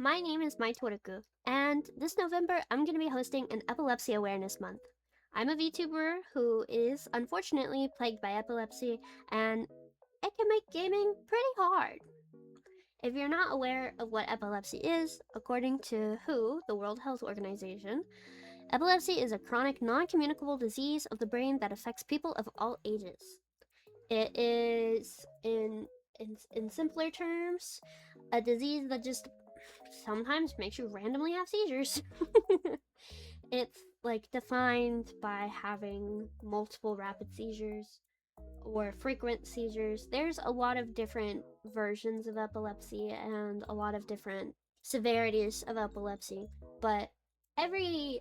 my name is Mai Toruku, and this November I'm going to be hosting an Epilepsy Awareness Month. I'm a VTuber who is unfortunately plagued by epilepsy, and it can make gaming pretty hard. If you're not aware of what epilepsy is, according to WHO, the World Health Organization, epilepsy is a chronic non-communicable disease of the brain that affects people of all ages. It is, in simpler terms, a disease that just sometimes makes you randomly have seizures. It's like defined by having multiple rapid seizures or frequent seizures. There's a lot of different versions of epilepsy and a lot of different severities of epilepsy, but every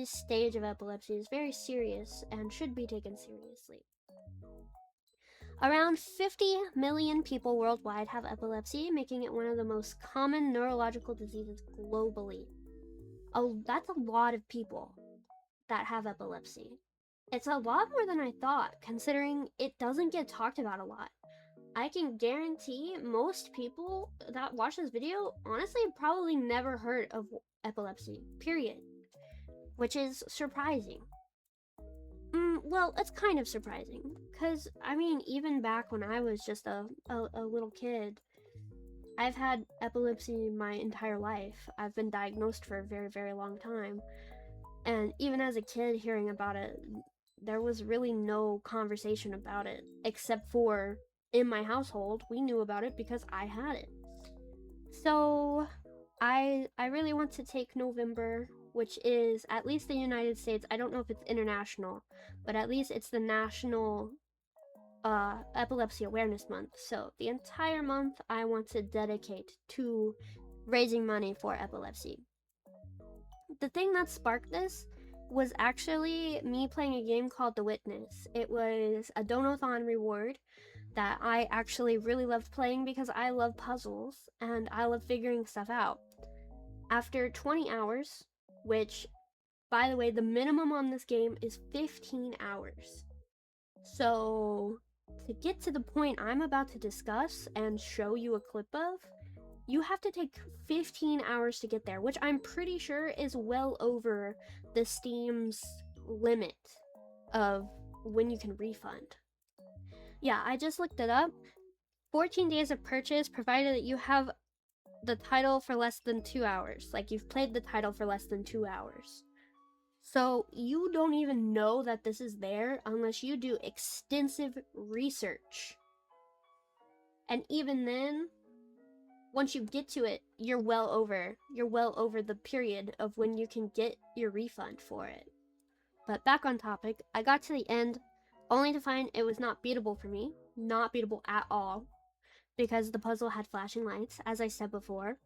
stage of epilepsy is very serious and should be taken seriously. Around 50 million people worldwide have epilepsy, making it one of the most common neurological diseases globally. Oh, that's a lot of people that have epilepsy. It's a lot more than I thought, considering it doesn't get talked about a lot. I can guarantee most people that watch this video honestly probably never heard of epilepsy, period. Which is surprising. Well, it's kind of surprising, because, I mean, even back when I was just a little kid, I've had epilepsy my entire life. I've been diagnosed for a very, very long time. And even as a kid hearing about it, there was really no conversation about it, except for in my household, we knew about it because I had it. So, I really want to take November, which is at least the United States. I don't know if it's international, but at least it's the National Epilepsy Awareness Month. So the entire month I want to dedicate to raising money for epilepsy. The thing that sparked this was actually me playing a game called The Witness. It was a donathon reward that I actually really loved playing because I love puzzles and I love figuring stuff out. After 20 hours, which, by the way, the minimum on this game is 15 hours. So, to get to the point I'm about to discuss and show you a clip of, you have to take 15 hours to get there, which I'm pretty sure is well over the Steam's limit of when you can refund. Yeah, I just looked it up. 14 days of purchase, provided that you have the title for less than 2 hours. Like, you've played the title for less than 2 hours. So you don't even know that this is there unless you do extensive research. And even then, once you get to it, you're well over the period of when you can get your refund for it. But back on topic, I got to the end only to find it was not beatable for me. Not beatable at all. Because the puzzle had flashing lights, as I said before.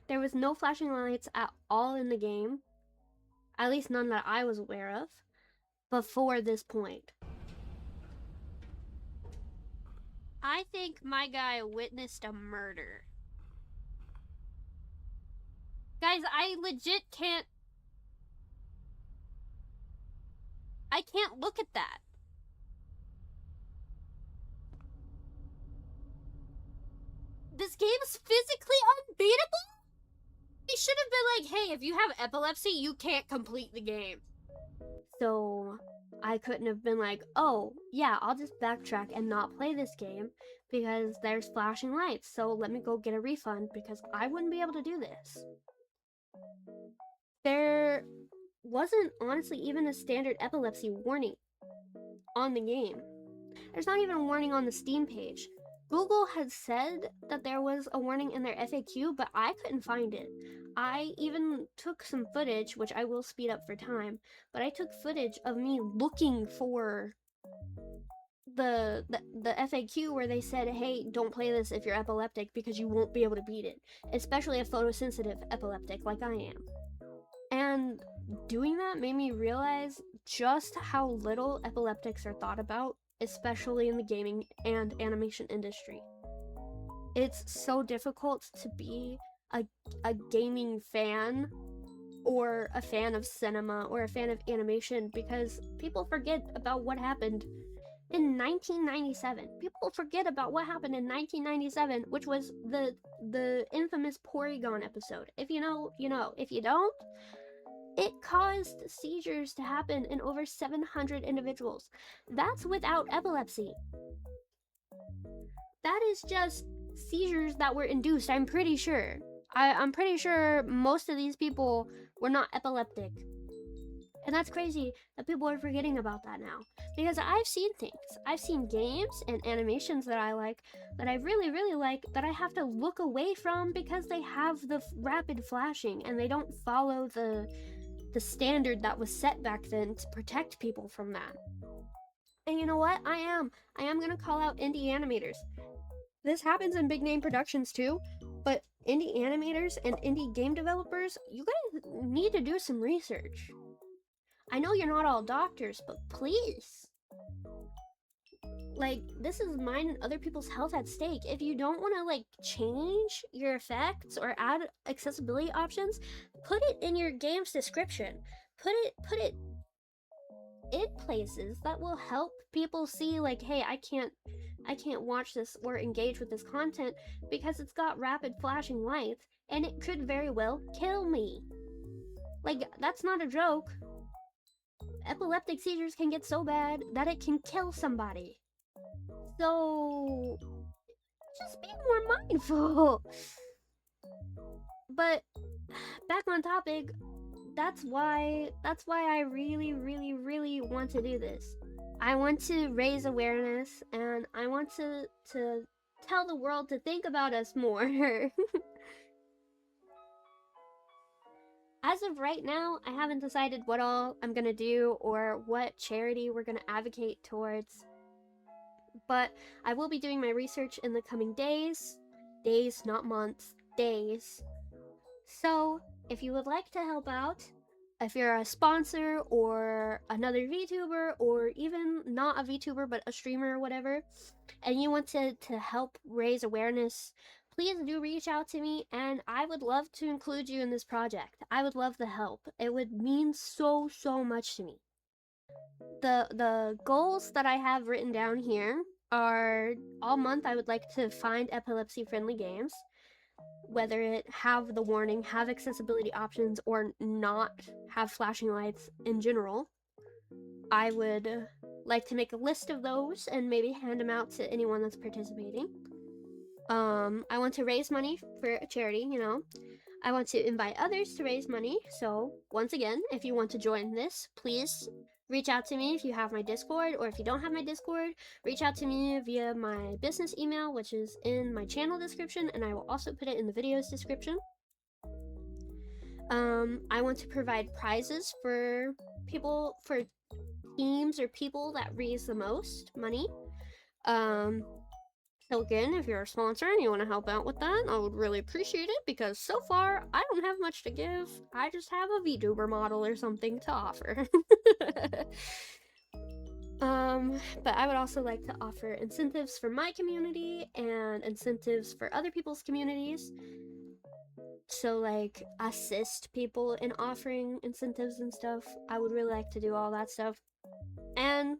There was no flashing lights at all in the game. At least none that I was aware of. Before this point. I think my guy witnessed a murder. Guys, I legit can't... I can't look at that. This game is physically unbeatable? They should have been like, hey, if you have epilepsy, you can't complete the game. So, I couldn't have been like, oh, yeah, I'll just backtrack and not play this game because there's flashing lights, so let me go get a refund because I wouldn't be able to do this. There wasn't, honestly, even a standard epilepsy warning on the game. There's not even a warning on the Steam page. Google had said that there was a warning in their FAQ, but I couldn't find it. I even took some footage, which I will speed up for time, but I took footage of me looking for the FAQ where they said, hey, don't play this if you're epileptic because you won't be able to beat it, especially a photosensitive epileptic like I am. And doing that made me realize just how little epileptics are thought about, especially in the gaming and animation industry. It's so difficult to be a gaming fan or a fan of cinema or a fan of animation because people forget about what happened in 1997. People forget about what happened in 1997, which was the infamous Porygon episode. If you know, you know. If you don't, it caused seizures to happen in over 700 individuals. That's without epilepsy. That is just seizures that were induced, I'm pretty sure. I'm pretty sure most of these people were not epileptic. And that's crazy that people are forgetting about that now. Because I've seen things. I've seen games and animations that I like, that I really, really like, that I have to look away from because they have the rapid flashing and they don't follow the standard that was set back then to protect people from that. And you know what? I am gonna call out indie animators. This happens in big name productions too, but indie animators and indie game developers, you guys need to do some research. I know you're not all doctors, but please. Like, this is mine and other people's health at stake. If you don't want to, like, change your effects or add accessibility options, put it in your game's description. Put it in places that will help people see, like, hey, I can't watch this or engage with this content because it's got rapid flashing lights and it could very well kill me. Like, that's not a joke. Epileptic seizures can get so bad that it can kill somebody. So just be more mindful. But back on topic, that's why I really, really, really want to do this. I want to raise awareness and I want to tell the world to think about us more. As of right now, I haven't decided what all I'm gonna do or what charity we're gonna advocate towards. But I will be doing my research in the coming days. Days, not months. Days. So, if you would like to help out, if you're a sponsor or another VTuber or even not a VTuber but a streamer or whatever, and you want to help raise awareness, please do reach out to me and I would love to include you in this project. I would love the help. It would mean so much to me. The goals that I have written down here are all month I would like to find epilepsy friendly games, whether it have the warning, have accessibility options, or not have flashing lights in general. I would like to make a list of those and maybe hand them out to anyone that's participating. I want to raise money for a charity, you know. I want to invite others to raise money. So, once again, if you want to join this, please reach out to me if you have my Discord, or if you don't have my Discord, reach out to me via my business email, which is in my channel description, and I will also put it in the video's description. I want to provide prizes for people, for teams or people that raise the most money. So again, if you're a sponsor and you want to help out with that, I would really appreciate it, because so far, I don't have much to give. I just have a VTuber model or something to offer. But I would also like to offer incentives for my community and incentives for other people's communities. So, like, assist people in offering incentives and stuff. I would really like to do all that stuff. And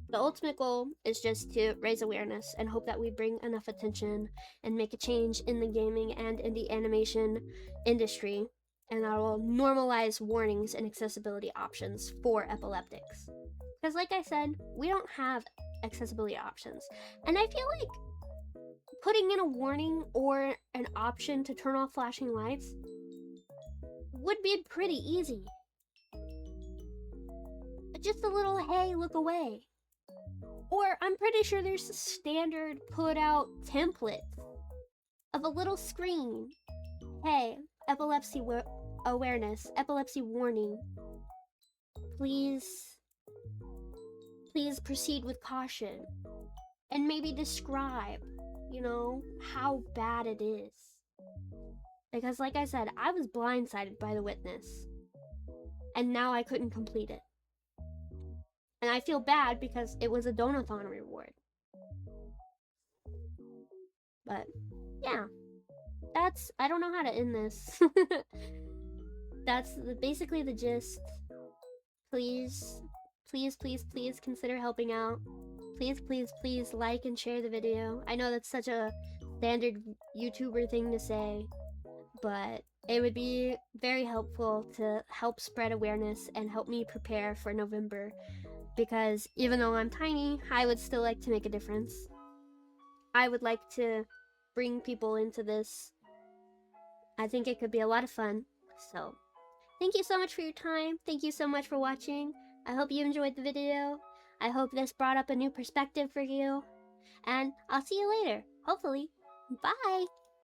the ultimate goal is just to raise awareness and hope that we bring enough attention and make a change in the gaming and indie animation industry, and that will normalize warnings and accessibility options for epileptics. Because like I said, we don't have accessibility options. And I feel like putting in a warning or an option to turn off flashing lights would be pretty easy. Just a little, hey, look away. Or I'm pretty sure there's a standard put out template of a little screen. Hey, epilepsy awareness, epilepsy warning. Please proceed with caution. And maybe describe, you know, how bad it is. Because like I said, I was blindsided by the witness. And now I couldn't complete it. And I feel bad because it was a donathon reward. But, yeah. I don't know how to end this. That's basically the gist. Please consider helping out. please, please, please like and share the video. I know that's such a standard YouTuber thing to say, but it would be very helpful to help spread awareness and help me prepare for November, because even though I'm tiny, I would still like to make a difference. I would like to bring people into this. I think it could be a lot of fun. So, thank you so much for your time. Thank you so much for watching. I hope you enjoyed the video. I hope this brought up a new perspective for you. And I'll see you later, hopefully. Bye!